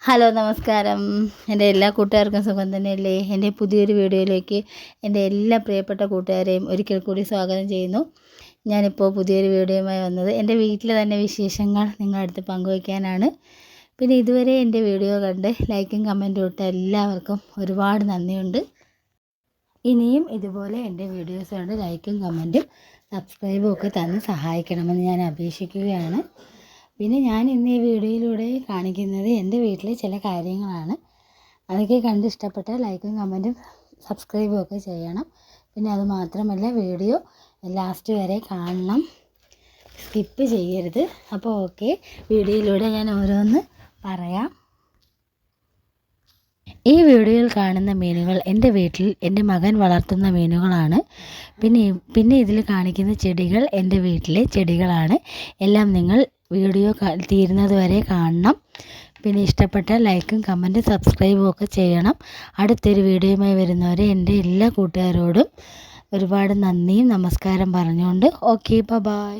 Hello നമസ്കാരം. എൻ്റെ എല്ലാ കൂട്ടുകാർക്കും സുഖം തന്നെയല്ലേ? എൻ്റെ പുതിയൊരു വീഡിയോയിലേക്ക് എൻ്റെ എല്ലാ പ്രിയപ്പെട്ട കൂട്ടുകാരെയും ഒരിക്കൽ കൂടി സ്വാഗതം ചെയ്യുന്നു. ഞാനിപ്പോൾ പുതിയൊരു വീഡിയോയുമായി വന്നത് എൻ്റെ വീട്ടിലെ തന്നെ വിശേഷങ്ങൾ നിങ്ങളുടെ അടുത്ത് പങ്കുവയ്ക്കാനാണ്. പിന്നെ ഇതുവരെ എൻ്റെ വീഡിയോ കണ്ട് ലൈക്കും കമൻറ്റും ഇട്ട എല്ലാവർക്കും ഒരുപാട് നന്ദിയുണ്ട്. ഇനിയും ഇതുപോലെ എൻ്റെ വീഡിയോസ് കണ്ട് ലൈക്കും കമൻറ്റും സബ്സ്ക്രൈബും ഒക്കെ തന്ന് സഹായിക്കണമെന്ന് ഞാൻ അപേക്ഷിക്കുകയാണ്. പിന്നെ ഞാൻ ഇന്ന് ഈ വീഡിയോയിലൂടെ കാണിക്കുന്നത് എൻ്റെ വീട്ടിലെ ചില കാര്യങ്ങളാണ്. അതൊക്കെ കണ്ട് ഇഷ്ടപ്പെട്ടാൽ ലൈക്കും കമൻറ്റും സബ്സ്ക്രൈബും ഒക്കെ ചെയ്യണം. പിന്നെ അത് മാത്രമല്ല, വീഡിയോ ലാസ്റ്റ് വരെ കാണണം, സ്കിപ്പ് ചെയ്യരുത്. അപ്പോൾ ഓക്കെ, വീഡിയോയിലൂടെ ഞാൻ ഓരോന്ന് പറയാം. ഈ വീഡിയോയിൽ കാണുന്ന മീനുകൾ എൻ്റെ വീട്ടിൽ എൻ്റെ മകൻ വളർത്തുന്ന മീനുകളാണ്. പിന്നെ ഇതിൽ കാണിക്കുന്ന ചെടികൾ എൻ്റെ വീട്ടിലെ ചെടികളാണ്. എല്ലാം നിങ്ങൾ വീഡിയോ തീരുന്നത് വരെ കാണണം. പിന്നെ ഇഷ്ടപ്പെട്ടാൽ ലൈക്കും കമൻറ്റും സബ്സ്ക്രൈബും ഒക്കെ ചെയ്യണം. അടുത്തൊരു വീഡിയോയുമായി വരുന്നവരെ എൻ്റെ എല്ലാ കൂട്ടുകാരോടും ഒരുപാട് നന്ദിയും നമസ്കാരം പറഞ്ഞുകൊണ്ട് ഓക്കെ, ബൈ.